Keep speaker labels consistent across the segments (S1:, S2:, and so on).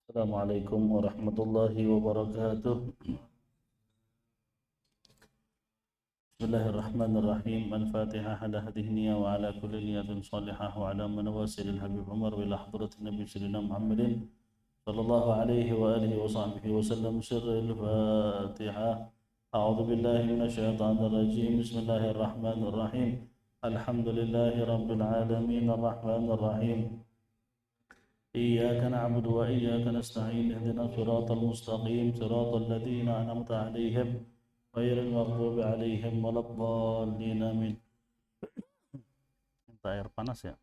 S1: Assalamualaikum warahmatullahi wabarakatuh. Bismillahirrahmanirrahim. Al-Fatihah ala hadhihi niyya wa ala kulli niyatin salihah wa ala manawasilil habib Umar wa ila hadratin Nabi Sayyidina Muhammadin sallallahu alaihi wa alihi wa sahbihi wa sallam. Sirril Fatihah. A'udzu billahi minasyaitonir rajim. Bismillahirrahmanirrahim. Alhamdulillahi rabbil alamin arrahmanir rahim. إياك نعبد وإياك نستعين اهدنا الصراط المستقيم صراط الذين أنعمت عليهم غير المغضوب عليهم ولا الضالين آمين. Minta air panas ya.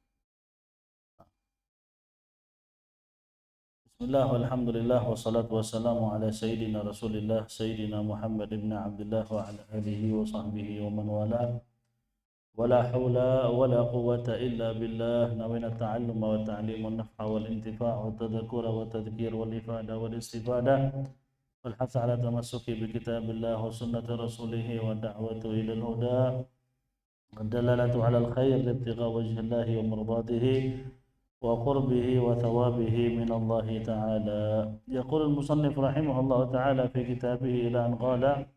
S1: Bismillah walhamdulillah wassalatu wassalamu ala sayyidina Rasulillah sayyidina Muhammad ibn Abdullah wa ala alihi wa sahbihi wa man wala. ولا حول ولا قوة إلا بالله. نوينا التعلم والتعليم والنفع والانتفاع والتذكر والتذكير والإفادة والاستفادة والحث على تمسك بكتاب الله وسنة رسوله والدعوة إلى الهدى والدلالة على الخير لابتغاء وجه الله ومرضاته وقربه وثوابه من الله تعالى. يقول المصنف رحمه الله تعالى في كتابه إلى أن قال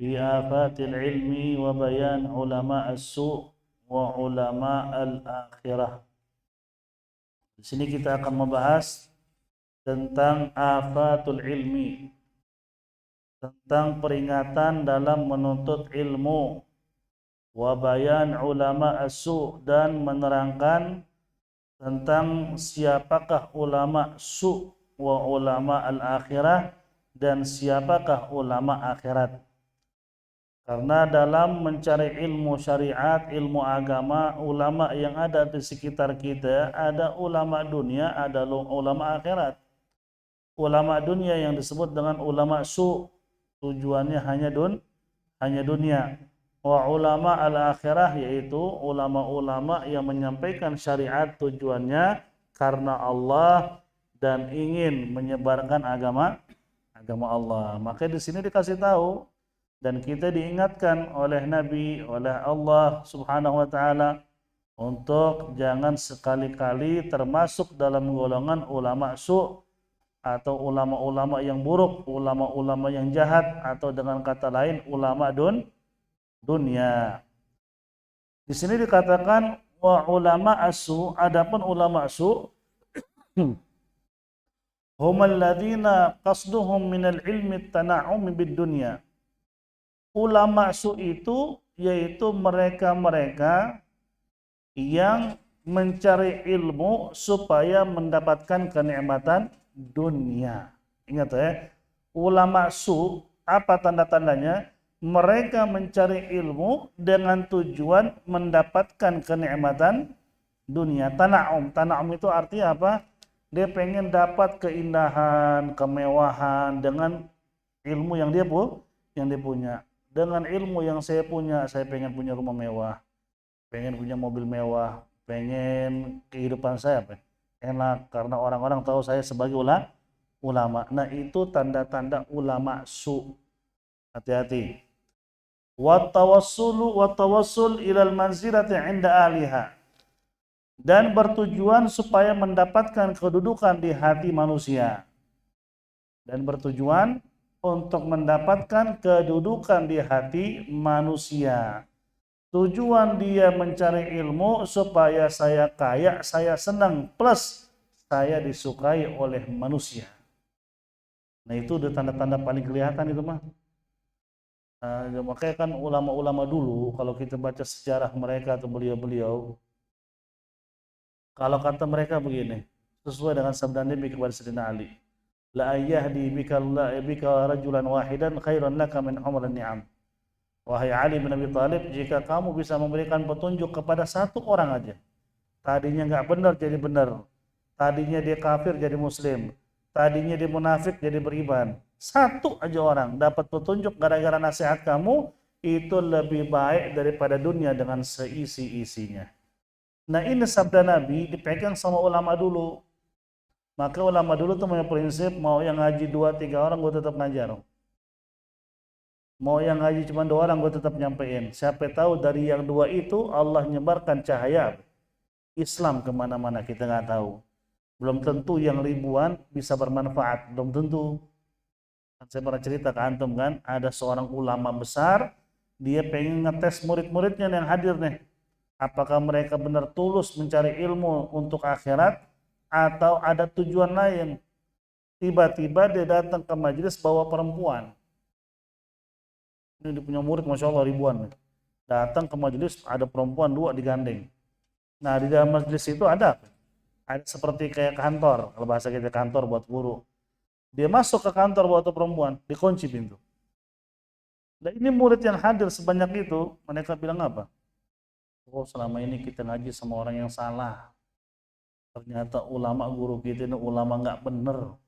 S1: في آفات العلم وبيان علماء السوء وعلماء الآخرة. Di sini kita akan membahas tentang afatul ilmi, tentang peringatan dalam menuntut ilmu, wa bayan ulama as-su, dan menerangkan tentang siapakah ulama su wa ulama al-akhirah, dan siapakah ulama akhirat. Karena dalam mencari ilmu syariat, ilmu agama, ulama yang ada di sekitar kita, ada ulama dunia, ada ulama akhirat. Ulama dunia yang disebut dengan ulama su, tujuannya hanya dunia. Wa ulama al-akhirah, yaitu ulama-ulama yang menyampaikan syariat, tujuannya karena Allah dan ingin menyebarkan agama Allah. Maka di sini dikasih tahu dan kita diingatkan oleh Nabi, oleh Allah Subhanahu wa taala untuk jangan sekali-kali termasuk dalam golongan ulama su atau ulama-ulama yang buruk, ulama-ulama yang jahat, atau dengan kata lain ulama dunia. Di sini dikatakan wa ulama asu, adapun ulama su humal ladzina qasduhum minal ilmi at-tana'um bid dunya. Ulama su itu yaitu mereka-mereka yang mencari ilmu supaya mendapatkan kenikmatan dunia. Ingat ya, ulama su apa tanda-tandanya? Mereka mencari ilmu dengan tujuan mendapatkan kenikmatan dunia. Tana'um itu artinya apa? Dia pengen dapat keindahan, kemewahan dengan ilmu yang dia punya. Dengan ilmu yang saya punya, saya pengen punya rumah mewah, pengen punya mobil mewah, pengen kehidupan saya enak karena orang-orang tahu saya sebagai ulama. Nah, itu tanda-tanda ulama su. Hati-hati. Wa tawassul ilal manzilati 'inda ahliha. Dan bertujuan supaya mendapatkan kedudukan di hati manusia. Dan bertujuan untuk mendapatkan kedudukan di hati manusia. Tujuan dia mencari ilmu supaya saya kaya, saya senang, plus saya disukai oleh manusia. Nah, itu udah tanda-tanda paling kelihatan itu mah. Makanya kan ulama-ulama dulu, kalau kita baca sejarah mereka atau beliau-beliau, kalau kata mereka begini, sesuai dengan sabda Nabi kepada Sayyidina Ali, la yahdi bika rajulan wahidan khairan laka min humrin ni'am. Wahai Ali bin Abi Thalib, jika kamu bisa memberikan petunjuk kepada satu orang aja, tadinya nggak benar jadi benar, tadinya dia kafir jadi muslim, tadinya dia munafik jadi beriman, satu aja orang dapat petunjuk gara-gara nasihat kamu, itu lebih baik daripada dunia dengan seisi-isinya. Nah, ini sabda Nabi dipegang sama ulama dulu. Maka ulama dulu tuh punya prinsip, mau yang ngaji 2-3 orang gue tetap ngajar. Mau yang ngaji cuma 2 orang gue tetap nyampein. Siapa tahu dari yang 2 itu Allah nyebarkan cahaya Islam kemana-mana, kita nggak tahu. Belum tentu yang ribuan bisa bermanfaat, belum tentu. Saya pernah cerita ke antum kan, ada seorang ulama besar, dia pengen ngetes murid-muridnya yang hadir nih. Apakah mereka benar tulus mencari ilmu untuk akhirat atau ada tujuan lain. Tiba-tiba dia datang ke majelis bawa perempuan. Ini dia punya murid Masya Allah ribuan. Datang ke majelis ada perempuan dua digandeng. Nah di dalam majelis itu ada seperti kayak kantor, kalau bahasa kita kantor buat guru. Dia masuk ke kantor buat perempuan, dikunci pintu. Dan ini murid yang hadir sebanyak itu, mereka bilang apa? Oh selama ini kita ngaji sama orang yang salah. Ternyata ulama guru kita ini ulama nggak bener.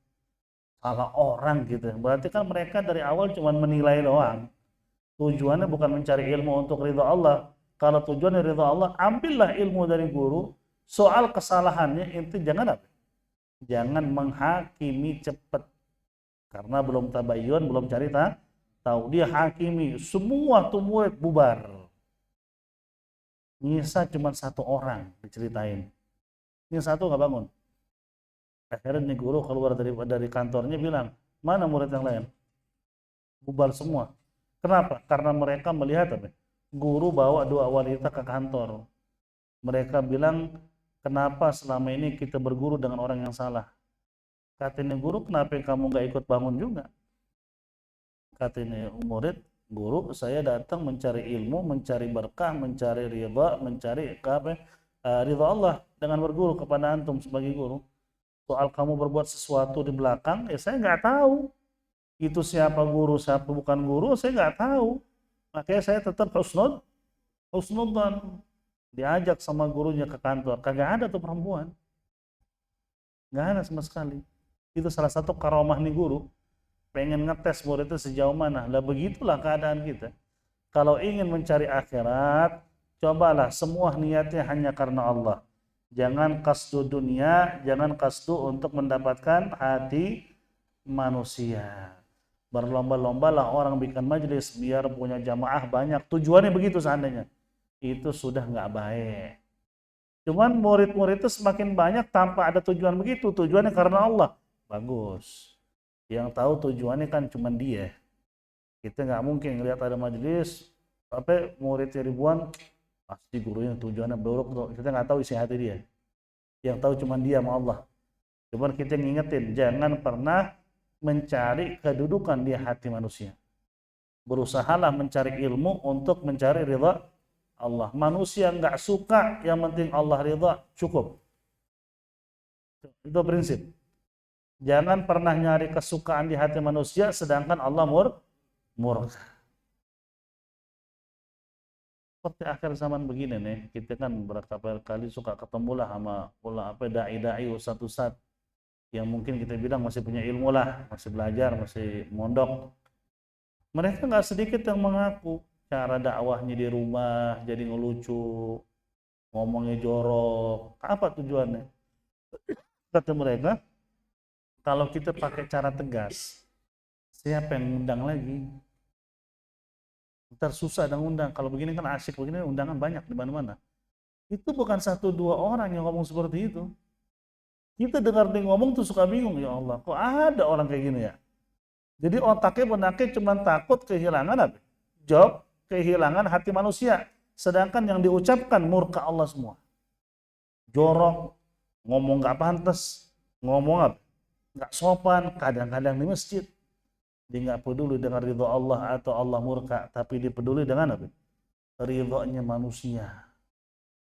S1: Salah orang gitu. Berarti kan mereka dari awal cuma menilai doang. Tujuannya bukan mencari ilmu untuk ridha Allah. Kalau tujuannya ridha Allah, ambillah ilmu dari guru. Soal kesalahannya itu jangan apa? Jangan menghakimi cepat. Karena belum tabayyun, belum cari tahu. Dia hakimi, semua tuh murid bubar. Nyisa cuma satu orang diceritain. Ini satu nggak bangun. Akhirnya nih guru keluar dari kantornya bilang, mana murid yang lain? Bubar semua. Kenapa? Karena mereka melihat apa? Guru bawa dua wanita ke kantor. Mereka bilang, kenapa selama ini kita berguru dengan orang yang salah? Katanya guru, kenapa kamu nggak ikut bangun juga? Katanya murid, guru, saya datang mencari ilmu, mencari berkah, mencari ridha, mencari ridha Allah dengan berguru kepada antum sebagai guru. Soal kamu berbuat sesuatu di belakang, ya saya nggak tahu. Itu siapa guru, siapa bukan guru, saya nggak tahu. Makanya saya tetap husnudzan. Diajak sama gurunya ke kantor, kagak ada tuh perempuan. Nggak ada sama sekali. Itu salah satu karomah nih guru. Pengen ngetes murid itu sejauh mana. Lah begitulah keadaan kita. Kalau ingin mencari akhirat, cobalah semua niatnya hanya karena Allah. Jangan kasdu dunia, jangan kasdu untuk mendapatkan hati manusia. Berlomba-lombalah orang bikin majelis biar punya jamaah banyak. Tujuannya begitu seandainya. Itu sudah nggak baik. Cuman murid-murid itu semakin banyak tanpa ada tujuan begitu. Tujuannya karena Allah. Bagus. Yang tahu tujuannya kan cuma dia. Kita nggak mungkin lihat ada majelis, tapi muridnya ribuan, pasti gurunya tujuannya buruk. Kita nggak tahu isi hati dia. Yang tahu cuma dia sama Allah. Cuman kita ngingetin, jangan pernah mencari kedudukan di hati manusia. Berusahalah mencari ilmu untuk mencari ridha Allah. Manusia nggak suka, yang penting Allah ridha, cukup. Itu prinsip. Jangan pernah nyari kesukaan di hati manusia, sedangkan Allah murka. Seperti akhir zaman begini nih, kita kan berapa kali suka ketemulah sama dai-dai, ustadz-ustadz yang mungkin kita bilang masih punya ilmu lah, masih belajar, masih mondok. Mereka nggak sedikit yang mengaku cara dakwahnya di rumah jadi ngelucu, ngomongnya jorok. Apa tujuannya? Kata mereka, kalau kita pakai cara tegas, siapa yang undang lagi? Ntar susah dan undang. Kalau begini kan asyik, begini undangan banyak di mana-mana. Itu bukan satu dua orang yang ngomong seperti itu. Kita dengar dia ngomong tuh suka bingung, ya Allah, kok ada orang kayak gini ya? Jadi otaknya benaknya cuma takut kehilangan apa? Job, kehilangan hati manusia. Sedangkan yang diucapkan murka Allah semua. Jorok, ngomong gak pantas, ngomong apa? Gak sopan, kadang-kadang di masjid. Dia nggak peduli dengan ridho Allah atau Allah murka, tapi dia peduli dengan apa? Ridhonya manusia.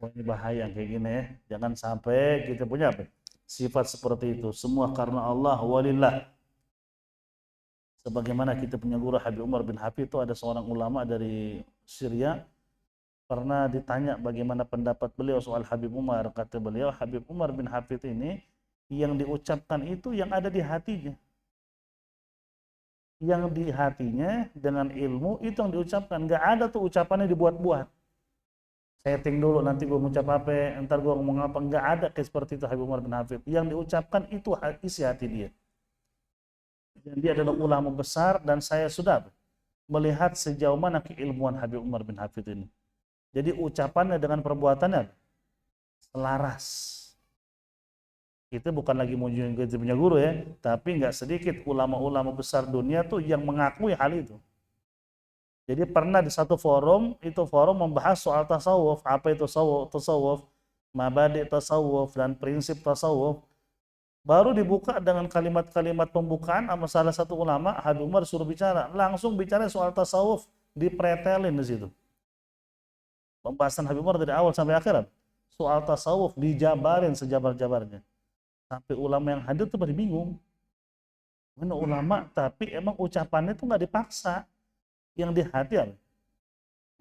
S1: Wah, ini bahaya kayak gini ya. Jangan sampai kita punya apa? Sifat seperti itu. Semua karena Allah, walillah. Sebagaimana kita punya guru Habib Umar bin Hafid, itu ada seorang ulama dari Syria. Pernah ditanya bagaimana pendapat beliau soal Habib Umar. Kata beliau, Habib Umar bin Hafid ini yang diucapkan itu yang ada di hatinya. Yang di hatinya dengan ilmu itu yang diucapkan. Nggak ada tuh ucapannya dibuat-buat. Setting dulu nanti gue mengucap apa, ntar gue ngomong apa. Nggak ada kayak seperti itu Habib Umar bin Hafid. Yang diucapkan itu isi hati dia. Dan dia adalah ulama besar dan saya sudah melihat sejauh mana keilmuan Habib Umar bin Hafid ini. Jadi ucapannya dengan perbuatannya selaras. Kita bukan lagi mau kita punya guru ya, tapi nggak sedikit ulama-ulama besar dunia tuh yang mengakui hal itu. Jadi pernah di satu forum, itu forum membahas soal tasawuf, apa itu tasawuf, mabadi tasawuf dan prinsip tasawuf. Baru dibuka dengan kalimat-kalimat pembukaan sama salah satu ulama, Habib Umar suruh bicara, langsung bicara soal tasawuf, dipretelin di situ. Pembahasan Habib Umar dari awal sampai akhir, soal tasawuf dijabarin sejabar-jabarnya. Sampai ulama yang hadir tuh pada bingung. Mana ulama tapi emang ucapannya tuh nggak dipaksa, yang di hati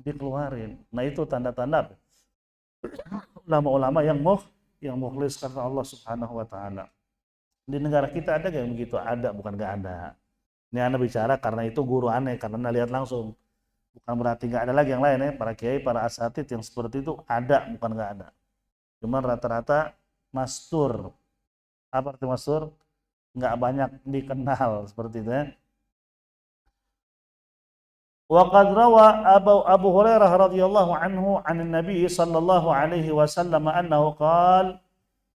S1: dikeluarin. Nah itu tanda-tanda ulama-ulama yang mukhlis karena Allah Subhanahu wa taala. Di negara kita ada kayak begitu? Ada, bukan nggak ada. Ini Anda bicara karena itu guru aneh, karena Anda lihat langsung. Bukan berarti nggak ada lagi yang lain ya. Para kiai, para asatid yang seperti itu ada, bukan nggak ada. Cuman rata-rata mastur. Apa arti mastur? Nggak banyak dikenal seperti itu ya. وقد روى أبو هريرة رضي الله عنه عن النبي صلى الله عليه وسلم أنه قال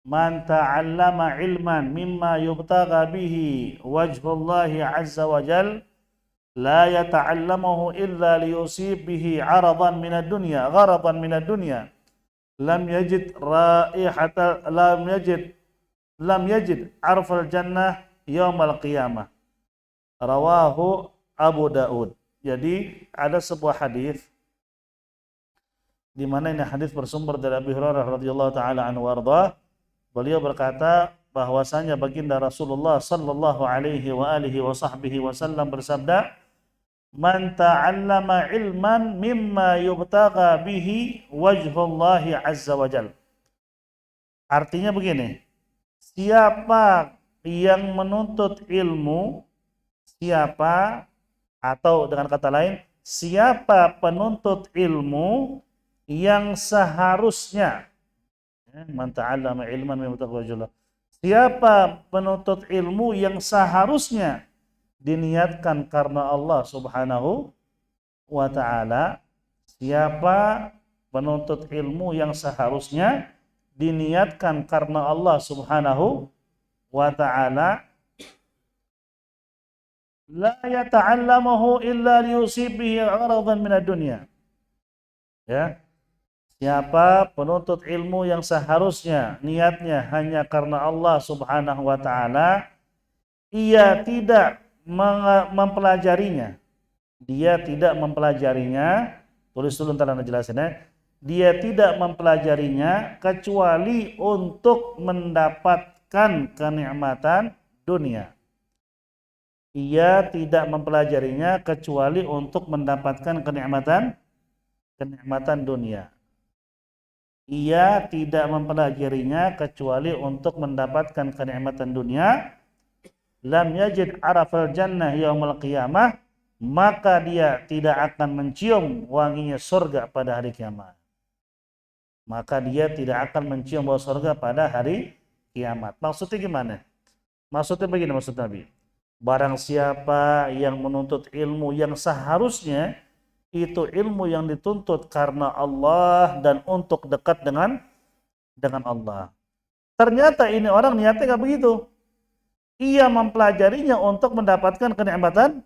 S1: من تعلم علما مما يبتغى به وجه الله عز وجل لا يتعلمه إلا ليصيب به غرضا من الدنيا لم يجد عرف الجنة يوم القيامة رواه Abu Daud. Jadi ada sebuah hadis di mana ini hadis bersumber dari Abu Hurairah radhiyallahu taala anhu warda. Beliau berkata bahwasanya baginda Rasulullah sallallahu alaihi wa alihi wa sahbihi wasallam bersabda, "Man ta'allama ilman mimma yubtagha bihi wajhullahi azza wajal." Artinya begini, siapa yang menuntut ilmu, atau dengan kata lain, siapa penuntut ilmu yang seharusnya, man ta'allama ilman mimma yubtagha wajhullah, siapa penuntut ilmu yang seharusnya diniatkan karena Allah Subhanahu wa ta'ala, siapa penuntut ilmu yang seharusnya diniatkan karena Allah Subhanahu wa ta'ala, la yata'allamahu illa liyusib bihi 'aradan minad dunya. Ya. Siapa penuntut ilmu yang seharusnya niatnya hanya karena Allah Subhanahu wa taala, ia tidak mempelajarinya. Dia tidak mempelajarinya, tulis dulu ntar Anda jelasin ya. Dia tidak mempelajarinya kecuali untuk mendapatkan kenikmatan dunia. Ia tidak mempelajarinya kecuali untuk mendapatkan kenikmatan dunia. Ia tidak mempelajarinya kecuali untuk mendapatkan kenikmatan dunia. Lam yajid arafal jannah yaumul qiyamah, maka dia tidak akan mencium wanginya surga pada hari kiamat. Maka dia tidak akan mencium bau surga pada hari kiamat. Maksudnya gimana? Maksudnya begini, maksud Nabi. Barang siapa yang menuntut ilmu yang seharusnya itu ilmu yang dituntut karena Allah dan untuk dekat dengan Allah. Ternyata ini orang niatnya nggak begitu. Ia mempelajarinya untuk mendapatkan kenikmatan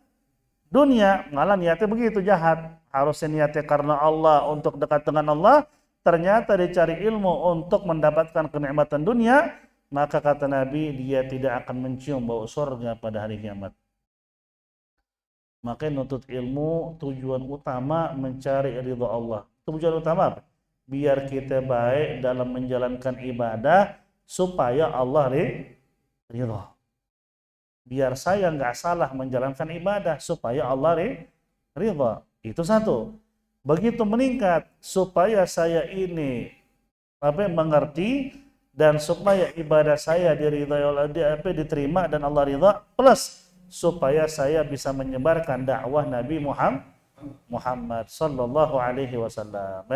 S1: dunia, malah niatnya begitu jahat. Harusnya niatnya karena Allah, untuk dekat dengan Allah, ternyata dicari ilmu untuk mendapatkan kenikmatan dunia. Maka kata Nabi, dia tidak akan mencium bau surga pada hari kiamat. Makanya nuntut ilmu tujuan utama mencari ridha Allah. Tujuan utama apa? Biar kita baik dalam menjalankan ibadah supaya Allah ridha. Biar saya nggak salah menjalankan ibadah supaya Allah ridha. Itu satu. Begitu meningkat supaya saya ini mengerti dan supaya ibadah saya diterima dan Allah ridha, plus supaya saya bisa menyebarkan dakwah Nabi Muhammad sallallahu alaihi wasallam.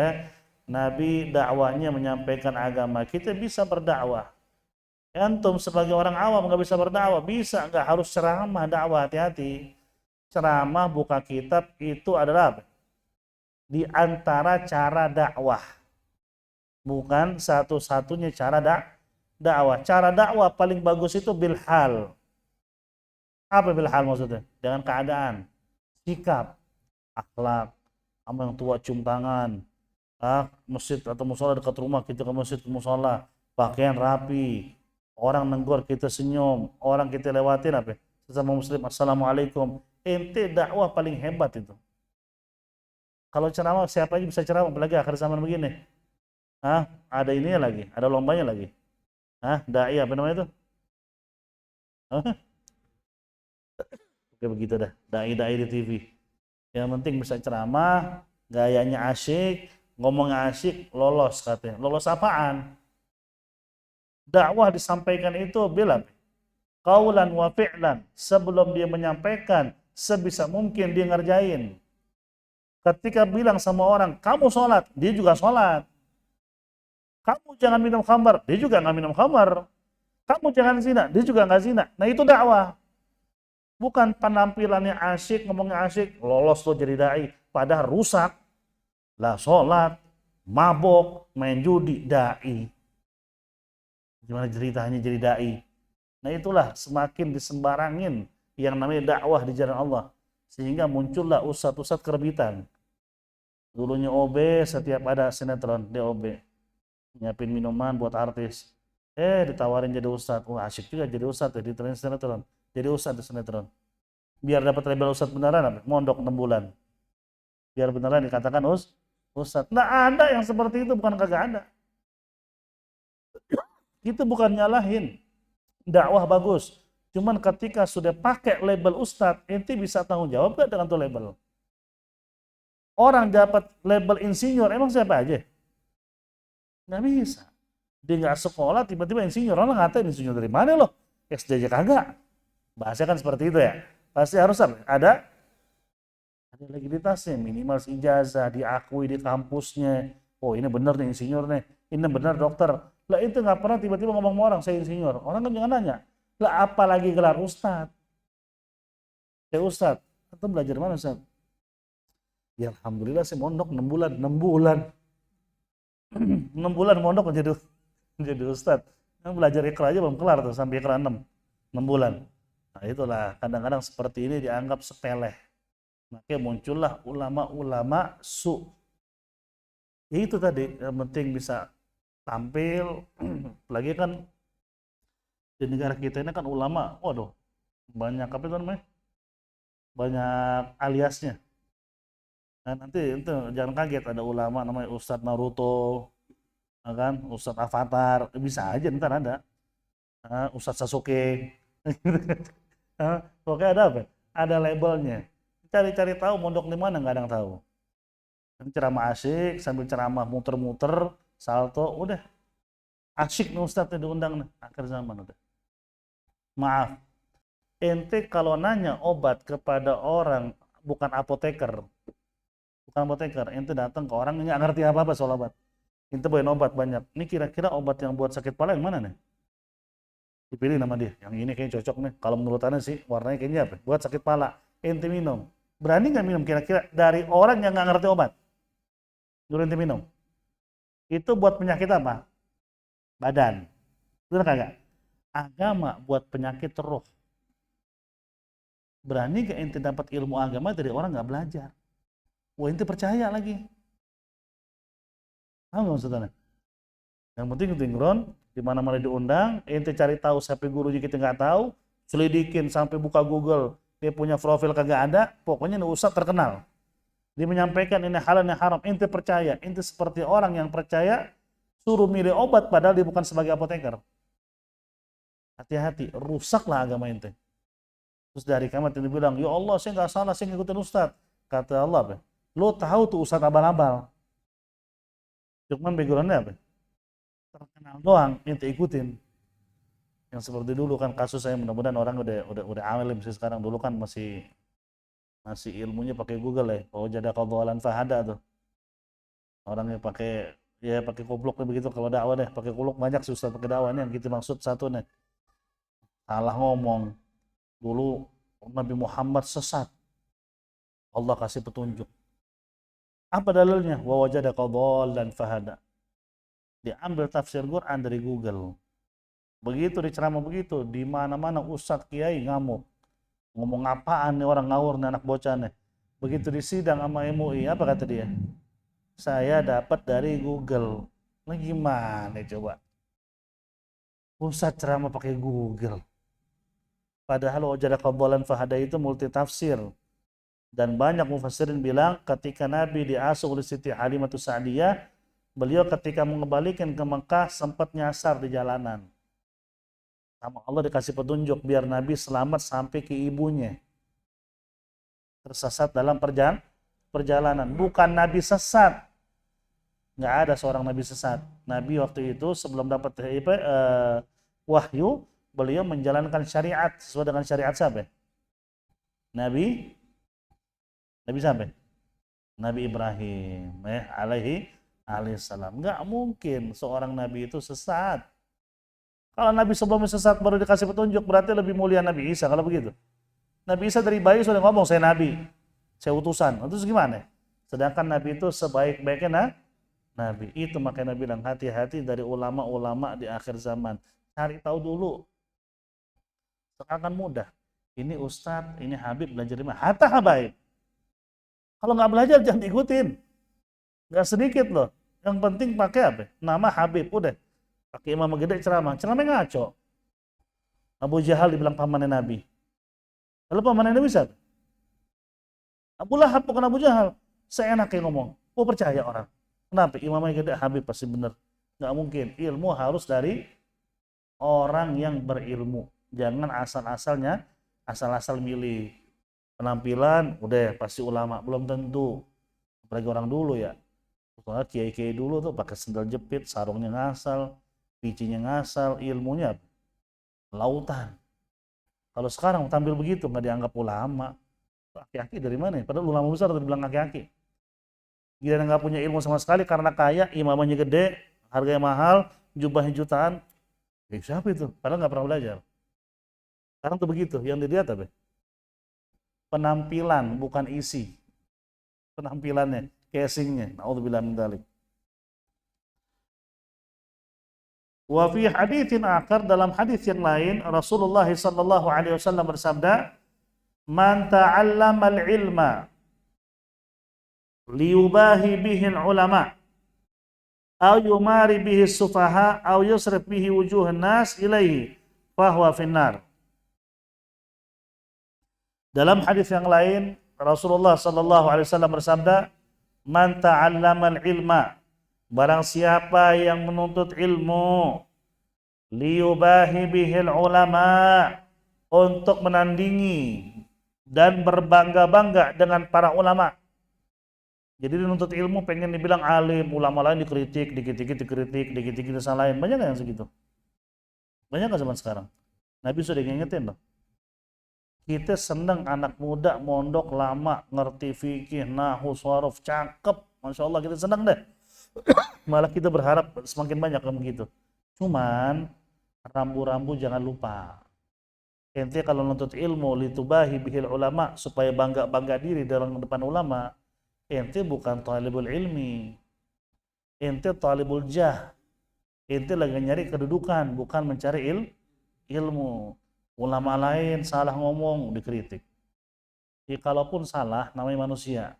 S1: Nabi dakwahnya menyampaikan agama, kita bisa berdakwah. Antum sebagai orang awam nggak bisa berdakwah, bisa, nggak harus ceramah dakwah, hati-hati. Ceramah buka kitab itu adalah di antara cara dakwah. Bukan satu-satunya cara dakwah. Cara dakwah paling bagus itu bilhal. Apa bilhal maksudnya? Dengan keadaan, sikap, akhlak, sama yang tua cium tangan, masjid atau musola dekat rumah kita ke masjid ke musola, pakaian rapi, orang negor kita senyum, orang kita lewatin apa? Sesama muslim assalamualaikum. Ente dakwah paling hebat itu. Kalau ceramah siapa aja bisa ceramah, apalagi akhir zaman begini. Ada ininya lagi, ada lombanya lagi. Dai apa namanya itu? Oke begitu dah, dai-dai di TV. Yang penting bisa ceramah, gayanya asyik, ngomongnya asyik, lolos katanya. Lolos apaan? Dakwah disampaikan itu bila qaulan wa fi'lan. Sebelum dia menyampaikan, sebisa mungkin dia ngerjain. Ketika bilang sama orang, kamu sholat, dia juga sholat. Kamu jangan minum khamar, dia juga nggak minum khamar. Kamu jangan zina, dia juga nggak zina. Nah itu dakwah. Bukan penampilannya asyik, ngomongnya asyik, lolos tuh jadi dai. Padahal rusak. Lah sholat, mabok, main judi, dai. Gimana ceritanya jadi dai? Nah itulah semakin disembarangin yang namanya dakwah di jalan Allah. Sehingga muncullah ustadz-ustadz kerbitan. Dulunya OB, setiap ada sinetron, dia OB. Nyiapin minuman buat artis. Ditawarin jadi ustadz. Wah asyik juga jadi ustadz ya, di sinetron. Jadi ustadz di sinetron. Biar dapat label ustadz beneran apa? Mondok 6 bulan. Biar beneran dikatakan ustadz. Nah ada yang seperti itu, bukan kagak ada. Itu bukan nyalahin. Dakwah bagus. Cuman ketika sudah pakai label ustadz, ente bisa tanggung jawab gak dengan tuh label? Orang dapat label insinyur, emang siapa aja? Nggak bisa. Dia nggak sekolah, tiba-tiba insinyur. Orang ngatain insinyur dari mana loh? SD aja kagak. Bahasa kan seperti itu ya. Pasti harus ada legalitasnya, minimal ijazah, diakui di kampusnya. Oh ini bener nih insinyur nih, ini bener dokter. Lah itu nggak pernah tiba-tiba ngomong sama orang, saya insinyur. Orang kan jangan nanya. Lah apalagi gelar ustadz. Saya ustadz, atau belajar mana ustadz? Ya alhamdulillah saya mondok 6 bulan, 6 bulan. 6 bulan mondok menjadi ustadz. Belajar ikra aja belum kelar tuh, sampai ikra 6 bulan. Nah itulah, kadang-kadang seperti ini dianggap sepele. Makanya muncullah ulama-ulama su. Ya itu tadi, yang penting bisa tampil. Lagi kan di negara kita ini kan ulama, waduh, banyak apa itu namanya? Banyak aliasnya. Nah, nanti itu jangan kaget ada ulama namanya Ustadz Naruto, kan? Ustadz Avatar, bisa aja ntar ada. Ustadz Sasuke. Pokoknya ada apa? Ada labelnya. Cari-cari tahu mondok di mana nggak ada yang tahu. Ceramah asyik sambil ceramah muter-muter, salto, udah asyik nih Ustadz diundang nih akhir zaman udah. Maaf, ente kalau nanya obat kepada orang bukan apoteker, ente datang ke orang nggak ngerti apa-apa soal obat. Ente bawain obat banyak. Ini kira-kira obat yang buat sakit kepala yang mana nih? Dipilih nama dia. Yang ini kayaknya cocok nih. Kalau menurut anda sih warnanya kayaknya apa? Buat sakit kepala. Ente minum. Berani nggak minum kira-kira dari orang yang nggak ngerti obat? Dulu ente minum. Itu buat penyakit apa? Badan. Bener kagak? Agama buat penyakit roh. Berani gak ente dapat ilmu agama dari orang nggak belajar? Wah ente percaya lagi. Tahu nggak maksudnya? Yang penting ente ngron, di mana-mana diundang, ente cari tahu siapa gurunya kita nggak tahu, selidikin sampai buka Google, dia punya profil kagak ada, pokoknya ini ustadz terkenal. Dia menyampaikan ini halal ini haram, ente percaya, ente seperti orang yang percaya suruh milih obat padahal dia bukan sebagai apoteker. Hati-hati, rusaklah agama ente. Terus dari kiamat ente bilang, ya Allah saya nggak salah, saya ngikutin ustadz. Kata Allah, lo tahu tuh ustadz abal-abal. Cuman backgroundnya apa? Terkenal doang, ente ikutin. Yang seperti dulu kan kasus saya, mudah-mudahan orang udah alim sih sekarang. Dulu kan masih ilmunya pakai Google ya. Oh jadi qadwalan fahada tuh. Orangnya pakai goblok begitu kalau dakwah deh, pakai kuluk banyak sih ustaz pakai dakwah. Ini yang kita maksud satu nih. Salah ngomong. Dulu Nabi Muhammad sesat. Allah kasih petunjuk. Apa dalilnya? Wa wajada qadwalan fahada. Diambil tafsir Quran dari Google. Begitu diceramah begitu, di mana-mana ustadz kiai ngamuk. Ngomong apaan nih orang ngawur nih anak bocah nih. Begitu di sidang sama MUI, apa kata dia? Saya dapat dari Google. Nah gimana coba? Ustadz ceramah pakai Google. Padahal wajada qaddalan fahada itu multi tafsir. Dan banyak mufassirin bilang ketika Nabi diasuh oleh Siti Halimatus Sa'diyah, beliau ketika mengembalikan ke Mekah sempat nyasar di jalanan. Sama Allah dikasih petunjuk biar Nabi selamat sampai ke ibunya. Tersesat dalam perjalanan. Bukan Nabi sesat. Nggak ada seorang Nabi sesat. Nabi waktu itu sebelum dapat wahyu, beliau menjalankan syariat sesuai dengan syariat siapa? Nabi siapa? Nabi Ibrahim alaihi salam. Nggak mungkin seorang Nabi itu sesat. Kalau Nabi sebelumnya sesat baru dikasih petunjuk, berarti lebih mulia Nabi Isa kalau begitu. Nabi Isa dari bayi sudah ngomong, saya Nabi, saya utusan. Terus gimana? Sedangkan Nabi itu sebaik-baiknya Nabi. Itu makanya Nabi bilang, hati-hati dari ulama-ulama di akhir zaman. Cari tahu dulu. Sekarang kan mudah. Ini Ustadz, ini Habib belajar di mana? Hatta habaib. Kalau nggak belajar jangan diikutin. Nggak sedikit loh. Yang penting pakai apa? Nama Habib, udah. Pakai imam gede ceramah ngaco. Abu Jahal dibilang pamannya Nabi. Lalu pamannya Nabi siapa? Abu Lahab bukan Abu Jahal. Seenaknya ngomong. Oh percaya orang. Kenapa? Imamnya gede Habib pasti benar. Nggak mungkin. Ilmu harus dari orang yang berilmu. Jangan asal-asal milih. Penampilan udah pasti ulama. Belum tentu. Apalagi orang dulu ya. Soalnya kiai-kiai dulu tuh pakai sendal jepit, sarungnya ngasal, picinya ngasal, ilmunya lautan. Kalau sekarang tampil begitu nggak dianggap ulama. Aki-aki dari mana? Padahal ulama besar udah dibilang aki-aki. Gila nggak punya ilmu sama sekali karena kaya, imamnya gede, harganya mahal, jubahnya jutaan. Siapa itu? Padahal nggak pernah belajar. Sekarang tuh begitu. Yang dilihat apa? Penampilan bukan isi. Penampilannya, casingnya. Nauzubillah min dzalik. Wa fi haditsin akhar, dalam hadis yang lain Rasulullah sallallahu alaihi wasallam bersabda, "Man ta'allama al-ilma liyubahi bihi al-ulama aw yumari bihi as-sufaha aw yusrif bihi wujuhan nas ilaihi fa huwa finnar." Dalam hadis yang lain Rasulullah sallallahu alaihi wasallam bersabda, "Man ta'allama al-ilma," barang siapa yang menuntut ilmu, liyubahi bihil ulama, untuk menandingi dan berbangga-bangga dengan para ulama. Jadi dia menuntut ilmu pengen dibilang alim, ulama lain dikritik, dikit-dikit dikritik, dikit-dikit disalahin. Banyak nggak yang segitu? Banyak nggak zaman sekarang? Nabi sudah ngingetin loh. Kita senang anak muda mondok lama, ngerti fikih, nahwu, sharaf, cakep, masya Allah kita senang deh. Malah kita berharap semakin banyak yang begitu. Cuman rambu-rambu jangan lupa. Ente kalau nuntut ilmu litubahi bihil ulama, supaya bangga-bangga diri dalam depan ulama, ente bukan talibul ilmi. Ente talibul jah. Ente lagi nyari kedudukan, bukan mencari ilmu. Ulama lain salah ngomong dikritik. Jadi kalaupun salah namanya manusia.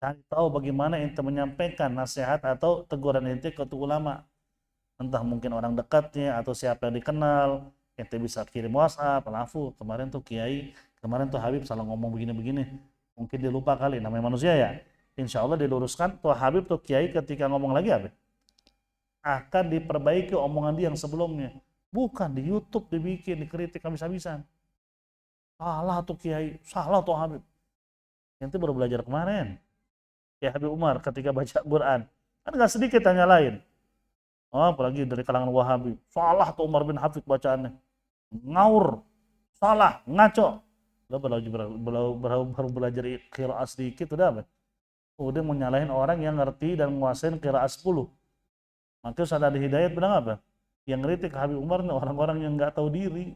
S1: Cari tahu bagaimana ente menyampaikan nasihat atau teguran ente ke ulama. Entah mungkin orang dekatnya atau siapa yang dikenal, ente bisa kirim WhatsApp, "Maaf, kemarin tuh Kiai, kemarin tuh Habib salah ngomong begini-begini." Mungkin dia lupa kali, namanya manusia ya. Insya Allah diluruskan, tuh Habib tuh Kiai ketika ngomong lagi apa? Akan diperbaiki omongan dia yang sebelumnya. Bukan di YouTube dibikin, dikritik habis-habisan. Salah tuh Kiai, salah tuh Habib. Ente baru belajar kemarin. Ya Habib Umar ketika baca Quran, kan gak sedikit tanya lain. Oh, apalagi dari kalangan Wahabi. Salah tuh Umar bin Hafid bacaannya. Ngaur. Salah, ngaco. Udah baru belajar qiraat sedikit udah apa? Udah mau nyalahin orang yang ngerti dan menguasain qiraat 10. Maka Ustaz Adi Hidayat bilang apa? Yang kritik Habib Umar nih orang-orang yang nggak tahu diri.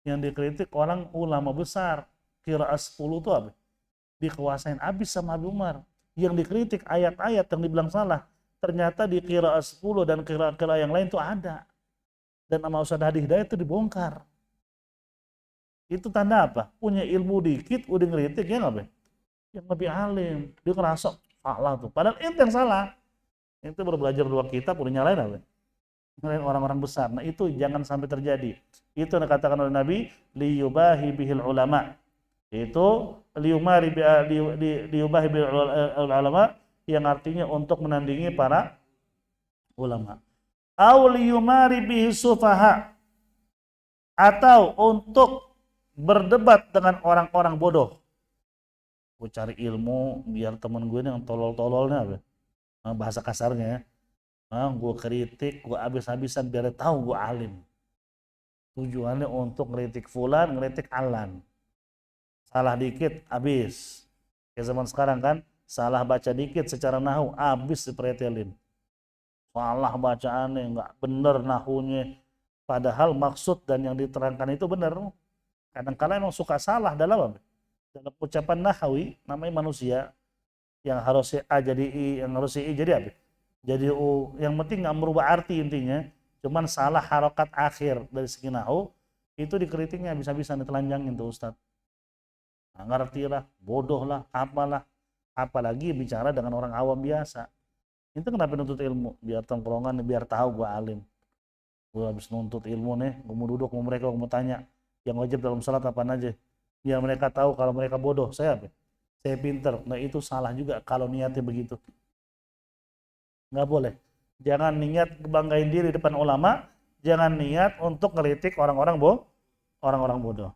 S1: Yang dikritik orang ulama besar. Qiraat 10 itu apa? Dikuasain abis sama Habib Umar. Yang dikritik ayat-ayat yang dibilang salah. Ternyata di qiraat 10 dan qiraat yang lain itu ada. dan sama Ustaz Hadi Hidayat itu dibongkar. Itu tanda apa? Punya ilmu dikit, udah ngeritik, ya nggak, Be? Yang lebih alim, dia ngerasa salah tuh. Padahal itu yang salah. Itu baru belajar 2 kitab, udah nyalain apa? Nyalain orang-orang besar. Nah itu jangan sampai terjadi. Itu yang dikatakan oleh Nabi, liyubahi bihil ulama. Itu liyubahi bihil ulama, yang artinya untuk menandingi para ulama. Au liyumari bihi sufaha, atau untuk berdebat dengan orang-orang bodoh. Gue cari ilmu biar temen gue ini yang tolol-tololnya apa? Bahasa kasarnya ya. Gue kritik, gue habis-habisan biar dia tahu gue alim. Tujuannya untuk ngeritik fulan, ngeritik alan. Salah dikit, habis. Kayak zaman sekarang kan, salah baca dikit secara nahu, habis dipretelin. Salah bacaannya, nggak bener nahunya. Padahal maksud dan yang diterangkan itu benar. Kadang-kadang emang suka salah dalam ucapan nahawi, namanya manusia, yang harusnya A jadi I, yang harusnya I jadi apa? Jadi U. Yang penting nggak merubah arti intinya, cuman salah harokat akhir dari segi nahu, itu dikritiknya bisa-bisa ditelanjangin tuh Ustadz. Nah, ngerti lah, bodoh lah, apalah. Apalagi bicara dengan orang awam biasa. Itu kenapa nuntut ilmu? Biar tongkrongan, biar tahu gue alim. Gue habis nuntut ilmu nih, gue mau duduk, mereka mau tanya, yang wajib dalam salat apaan aja. Biar mereka tahu kalau mereka bodoh, saya pinter. Nah itu salah juga kalau niatnya begitu. Nggak boleh. Jangan niat banggain diri depan ulama, jangan niat untuk ngeritik orang-orang bodoh.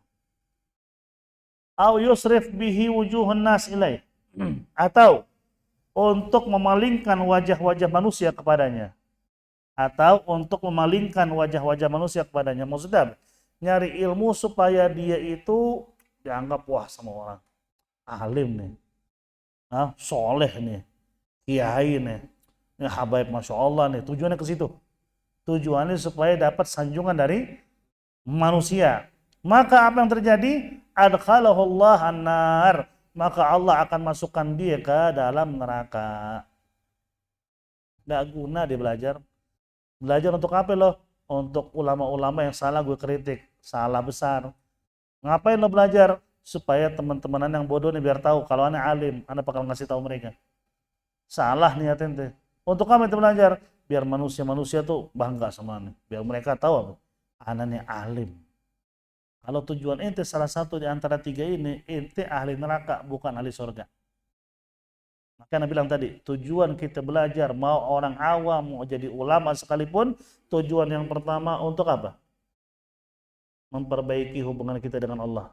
S1: Au yusrif bihi wujuhun nas ilaih. Atau untuk memalingkan wajah-wajah manusia kepadanya. Atau untuk memalingkan wajah-wajah manusia kepadanya. Maksudnya nyari ilmu supaya dia itu dianggap wah sama orang alim nih, soleh nih, kiai nih, ini habaib masya Allah nih. Tujuannya ke situ. Tujuannya supaya dapat sanjungan dari manusia. Maka apa yang terjadi? Adkhalahullah an-nar. Maka Allah akan masukkan dia ke dalam neraka. Nggak guna dia belajar. Belajar untuk apa loh? Untuk ulama-ulama yang salah gue kritik. Salah besar. Ngapain lo belajar? Supaya teman-temanan yang bodoh nih biar tahu kalau ana alim, ana bakal ngasih tahu mereka. Salah niatin teh. Untuk apa itu belajar? Biar manusia-manusia tuh bangga sama ana. Biar mereka tahu apa? Ana nih alim. Kalau tujuan ente salah satu di antara 3 ini, ente ahli neraka, bukan ahli surga. Makanya bilang tadi, tujuan kita belajar, mau orang awam, mau jadi ulama sekalipun, tujuan yang pertama untuk apa? Memperbaiki hubungan kita dengan Allah.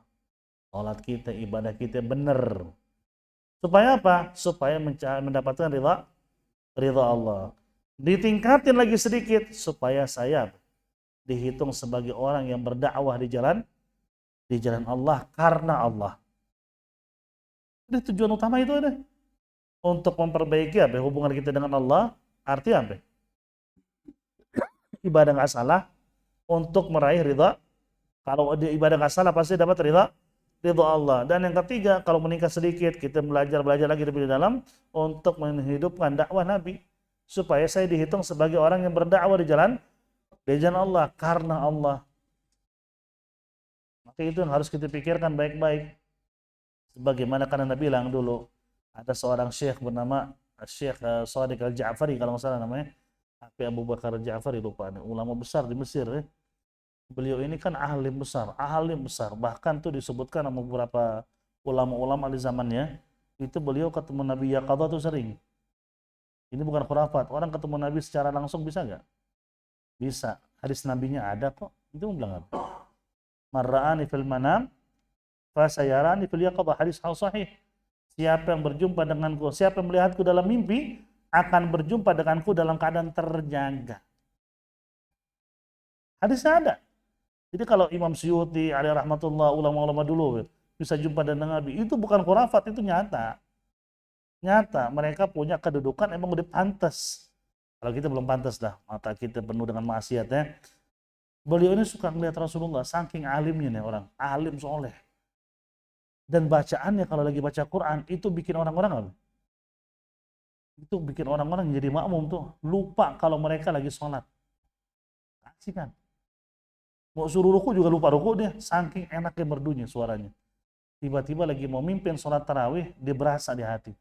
S1: Salat kita, ibadah kita benar. Supaya apa? Supaya mendapatkan ridha Allah. Ditingkatin lagi sedikit supaya saya dihitung sebagai orang yang berdakwah di jalan Allah karena Allah. Ini tujuan utama itu ada. Untuk memperbaiki apa? Hubungan kita dengan Allah. Artinya apa? Ibadah nggak salah untuk meraih ridha. Kalau ibadah nggak salah pasti dapat ridha Allah. Dan yang ketiga, kalau meningkat sedikit, kita belajar lagi lebih dalam untuk menghidupkan dakwah Nabi supaya saya dihitung sebagai orang yang berdakwah di jalan Allah karena Allah. Maka itu yang harus kita pikirkan baik-baik. Sebagaimana karena Nabi bilang dulu, ada seorang syekh bernama Syekh Shadiq Al-Ja'fari kalau nggak salah namanya, Abu Bakar Al-Ja'fari, lupa, ulama besar di Mesir ya. Beliau ini kan alim besar, bahkan tuh disebutkan sama beberapa ulama-ulama di zamannya, itu beliau ketemu Nabi Yaqadha tuh sering. Ini bukan khurafat, orang ketemu Nabi secara langsung bisa nggak? Bisa, hadis Nabinya ada kok. Itu bilang apa? Marra'ani fil manam, fasayarani fil yaqadha, hadis sahih. Siapa yang berjumpa denganku, siapa yang melihatku dalam mimpi, akan berjumpa denganku dalam keadaan terjaga. Hadisnya ada. Jadi kalau Imam Suyuti, alaihi rahmatullah, ulama-ulama dulu bisa jumpa dengan Nabi, itu bukan khurafat, itu nyata. Nyata, mereka punya kedudukan emang udah pantas. Kalau kita belum pantas dah, mata kita penuh dengan maksiat ya. Beliau ini suka melihat Rasulullah, saking alimnya nih orang, alim soleh. Dan bacaannya kalau lagi baca Quran, itu bikin orang-orang apa? Itu bikin orang-orang jadi makmum tuh, lupa kalau mereka lagi sholat. Kasih kan? Mau suruh ruku juga lupa ruku dia, saking enaknya merdunya suaranya. Tiba-tiba lagi mau mimpin sholat tarawih, dia berasa di hati.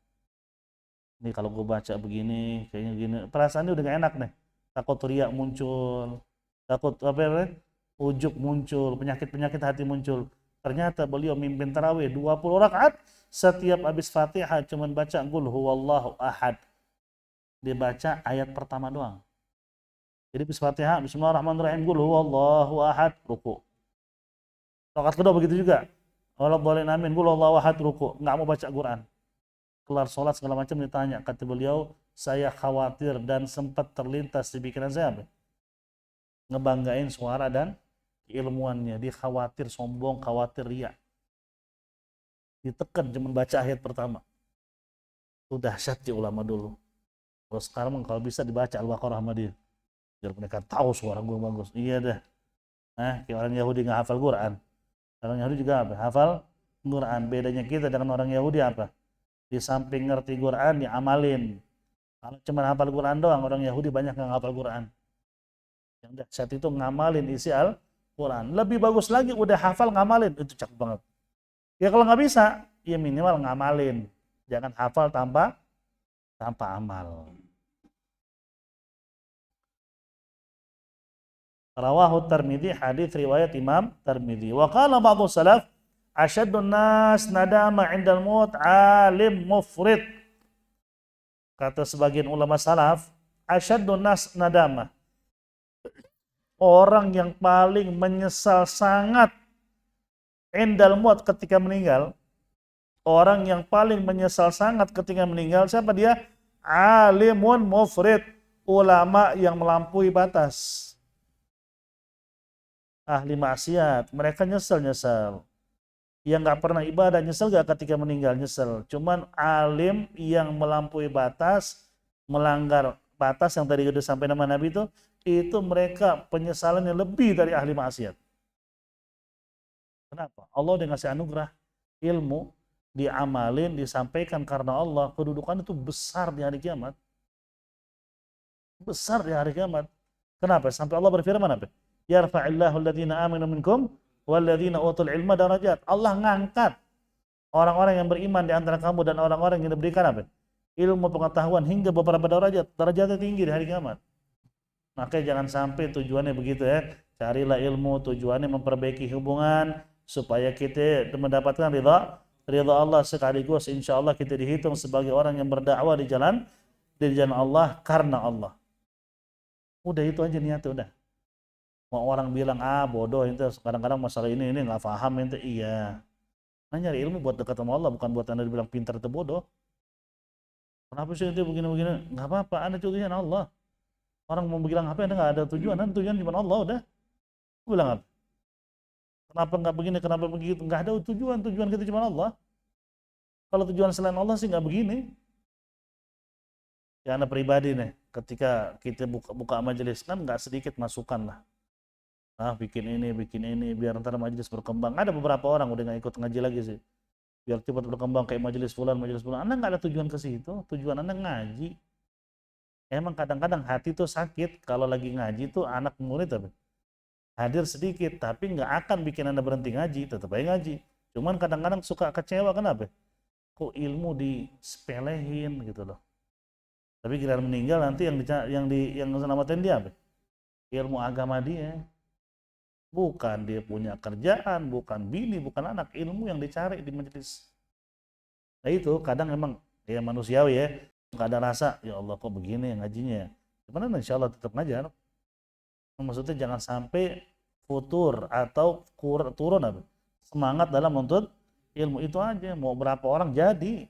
S1: Ini kalau gue baca begini, kayaknya gini, perasaannya udah gak enak nih. Takut riak muncul, takut apa ya, ujub muncul, penyakit-penyakit hati muncul. Ternyata beliau mimpin tarawih 20 rakaat, setiap habis Fatihah cuman baca qul huwallahu ahad. Dia baca ayat pertama doang. Jadi habis Fatihah, bismillahirrahmanirrahim, qul huwallahu ahad, ruku. Rakaat kedua begitu juga. Waladhdallin amin, qul huwallahu ahad, ruku. Enggak mau baca Quran. Kelar sholat segala macam ditanya, kata beliau, saya khawatir dan sempat terlintas di pikiran saya apa? Ngebanggain suara dan ilmuannya. Dia khawatir sombong, khawatir riya. Ditekan cuma baca ayat pertama. Itu dahsyat ya ulama dulu. Kalau sekarang kalau bisa dibaca Al-Baqarah sama dia. Biar mereka tahu suara gue bagus. Iya dah. Kayak orang Yahudi nggak hafal Quran. Orang Yahudi juga apa? Hafal Quran. Bedanya kita dengan orang Yahudi apa? Di samping ngerti Quran, diamalin. Kalau cuma hafal Quran doang, orang Yahudi banyak yang hafal Quran. Yang dahsyat itu ngamalin isi Al-Quran. Lebih bagus lagi, udah hafal ngamalin. Itu cakep banget. Ya kalau nggak bisa, ya minimal ngamalin. Jangan hafal tanpa amal. Rawahu Tirmidzi, hadis riwayat Imam Tirmidzi. Wa qala ba'du salaf, asyadun nas nadama 'indal maut alim mufrid. Kata sebagian ulama salaf, asyadun nas nadama. Orang yang paling menyesal sangat 'indal maut ketika meninggal. Orang yang paling menyesal sangat ketika meninggal, siapa dia? Alimun mufrid, ulama yang melampaui batas. Ahli maksiat, mereka nyesel. Yang nggak pernah ibadah nyesel nggak ketika meninggal? Nyesel. Cuman alim yang melampaui batas, melanggar batas yang tadi sudah sampai nama Nabi itu mereka penyesalannya lebih dari ahli maksiat. Kenapa? Allah udah ngasih anugerah ilmu, diamalin, disampaikan karena Allah, kedudukan itu besar di hari kiamat. Besar di hari kiamat. Kenapa? Sampai Allah berfirman apa? Yarfa'illahu alladhina amanu minkum walladzina utul ilma darajat. Allah ngangkat orang-orang yang beriman di antara kamu dan orang-orang yang diberikan apa? Ilmu pengetahuan hingga beberapa derajat. Derajatnya tinggi di hari kiamat. Makanya jangan sampai tujuannya begitu ya. Carilah ilmu, tujuannya memperbaiki hubungan supaya kita mendapatkan ridha Allah sekaligus insya Allah kita dihitung sebagai orang yang berdakwah di jalan Allah karena Allah. Udah itu aja niatnya udah. Mau orang bilang bodoh itu kadang-kadang masalah ini nggak paham itu, iya. Nah nyari ilmu buat dekat sama Allah, bukan buat anda dibilang pintar atau bodoh. Kenapa sih itu begini-begini? Nggak apa-apa, anda tujuan Allah. Orang mau bilang apa, anda nggak ada tujuan, anda tujuan cuma Allah udah. Bilang apa? Kenapa nggak begini, kenapa begitu? Nggak ada tujuan kita cuma Allah. Kalau tujuan selain Allah sih nggak begini. Ya anda pribadi nih, ketika kita buka majelis kan nggak sedikit masukan lah. Bikin ini, biar ntar majelis berkembang. Ada beberapa orang udah nggak ikut ngaji lagi sih. Biar cepat berkembang kayak majelis fulan. Anda nggak ada tujuan ke situ. Tujuan Anda ngaji. Emang kadang-kadang hati tuh sakit kalau lagi ngaji tuh anak murid hadir sedikit, tapi nggak akan bikin Anda berhenti ngaji. Tetap aja ngaji. Cuman kadang-kadang suka kecewa, kenapa? Kok ilmu disepelehin gitu loh. Tapi kira meninggal nanti yang selamatin dia apa? Ilmu agama dia. Bukan dia punya kerjaan, bukan bini, bukan anak, ilmu yang dicari di majelis. Nah itu kadang emang ya manusiawi ya, nggak ada rasa, ya Allah kok begini yang ngajinya ya. Cuman insya Allah tetap ngajar. Maksudnya jangan sampai futur atau turun apa? Semangat dalam menuntut ilmu itu aja. Mau berapa orang jadi.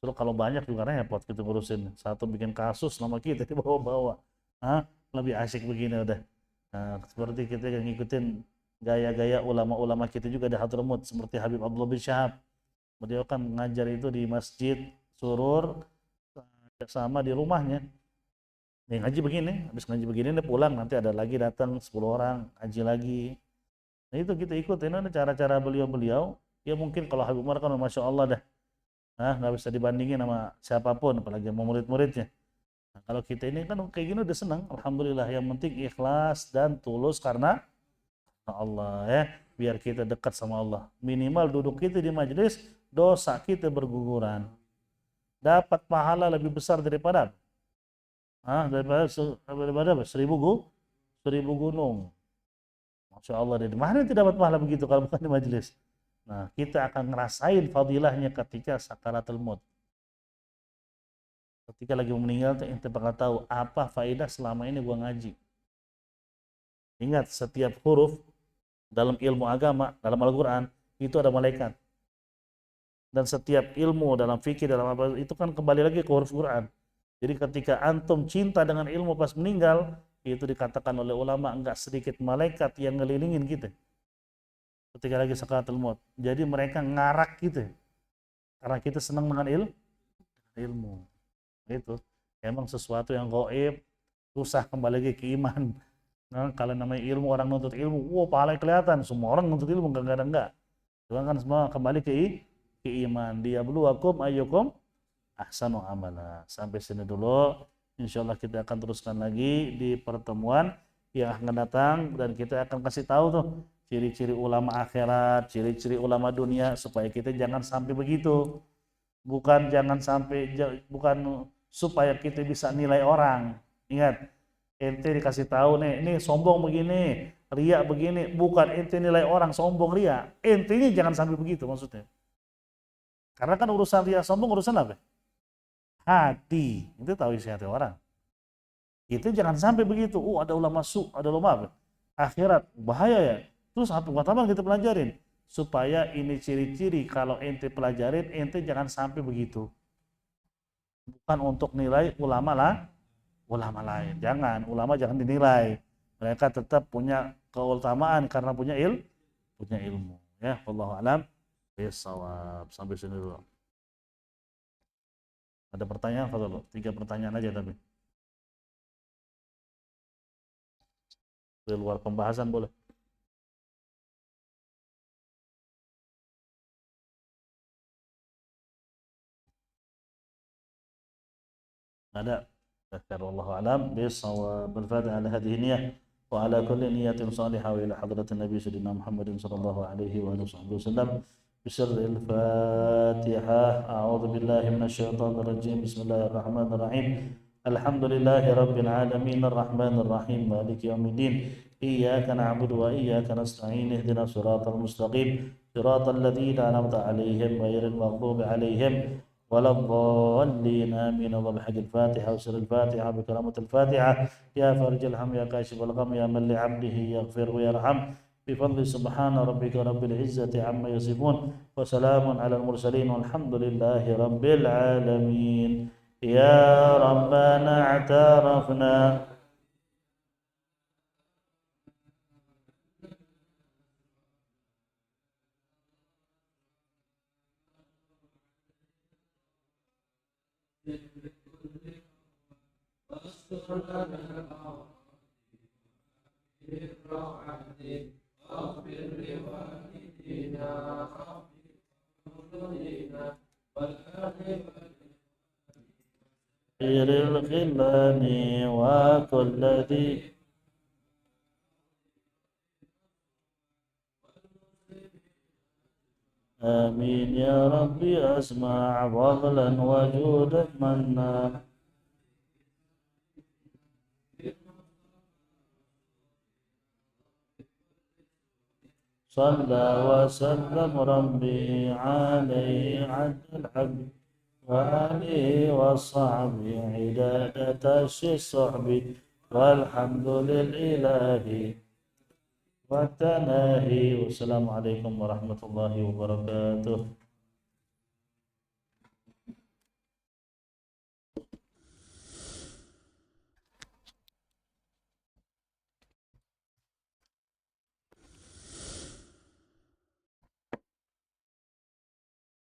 S1: Terus kalau banyak juga repot kita ngurusin. Satu bikin kasus nama kita dibawa-bawa. Lebih asik begini udah. Nah, seperti kita yang ngikutin gaya-gaya ulama-ulama kita juga di Hadramut seperti Habib Abdullah bin Syahab. Beliau kan ngajar itu di Masjid Surur sama di rumahnya. Nih ngaji begini, habis ngaji begini dia pulang, nanti ada lagi datang 10 orang ngaji lagi. Nah itu kita ikutin ada cara-cara beliau-beliau. Ya mungkin kalau Habib Umar kan Masya Allah dah. Nggak bisa dibandingin sama siapapun, apalagi sama murid-muridnya. Nah, kalau kita ini kan kayak gini udah senang, alhamdulillah. Yang penting ikhlas dan tulus karena Allah ya, biar kita dekat sama Allah. Minimal duduk kita di majelis, dosa kita berguguran. Dapat pahala lebih besar daripada daripada apa? Seribu gunung. Masya Allah, dari mana tidak dapat pahala begitu kalau bukan di majelis? Nah, kita akan ngerasain fadilahnya ketika sakaratul maut. Ketika lagi meninggal, ente bakal tahu apa faedah selama ini gua ngaji. Ingat, setiap huruf dalam ilmu agama, dalam Al-Quran, itu ada malaikat. Dan setiap ilmu dalam fikih, dalam apa, itu kan kembali lagi ke huruf Quran. Jadi ketika antum cinta dengan ilmu pas meninggal, itu dikatakan oleh ulama, enggak sedikit malaikat yang ngelilingin kita. Ketika lagi sakaratul maut. Jadi mereka ngarak kita. Karena kita senang dengan ilmu. Itu emang sesuatu yang gaib, susah kembali lagi ke iman. Nah, kalau namanya ilmu, orang nuntut ilmu, pahala kelihatan, semua orang nuntut ilmu, enggak. Cuma kan semua kembali ke iman. Dia bluwakum ayyukum ahsanu amala. Sampai sini dulu. Insyaallah kita akan teruskan lagi di pertemuan yang akan datang, dan kita akan kasih tahu tuh ciri-ciri ulama akhirat, ciri-ciri ulama dunia, supaya kita jangan sampai begitu. Bukan supaya kita bisa nilai orang. Ingat, ente dikasih tahu nih, ini sombong begini, riak begini, bukan ente nilai orang sombong riak. Intinya jangan sampai begitu maksudnya. Karena kan urusan riak sombong urusan apa? Hati. Itu tahu isi hati orang. Itu jangan sampai begitu. Ada ulama ada ulama apa? Akhirat, bahaya ya. Terus apa kita pelajarin? Supaya ini ciri-ciri kalau ente pelajarin, ente jangan sampai begitu. Bukan untuk nilai ulama lain. Jangan, ulama jangan dinilai. Mereka tetap punya keutamaan karena punya ilmu. Ya, wallahu a'lam bishawab. Sampai sini dulu. Ada pertanyaan, Fadl? 3 pertanyaan aja tapi. Di luar pembahasan boleh. ada. Wallahu a'lam bishawab. Al-Fatihah ala hadhihi niyyah wa ala kulli niyyatin salihah wa ila hadratin Nabi Sayyidina Muhammadin sallallahu alaihi wa wasallam. Bismillahil Fatihah. A'udzu billahi minasyaitonir rajim. Bismillahirrahmanirrahim. Alhamdulillahi rabbil alamin arrahmanir rahim maliki yaumiddin. Iyyaka na'budu wa iyyaka nasta'in. Ihdinas siratal mustaqim. Siratal ladzina an'amta 'alaihim ghairil maghdubi 'alaihim ولا الضالين آمين. اللهم بحق الفاتحة وسر الفاتحة بكرامة الفاتحة يا فرج الهم يا كاشف الغم يا من لعبده يغفر ويرحم بفضل سبحان ربك رب العزة عما يصفون وسلام على المرسلين والحمد لله رب العالمين. يا ربنا اعترفنا خير الخلان وكل ذي آمين يا ربي أسمع فضلا وجودا منا صلى وسلم ربي عليه عد الحبيب وآله وصحبه عدادة الصحب والحمد لله والتناهي. والسلام عليكم ورحمة الله وبركاته.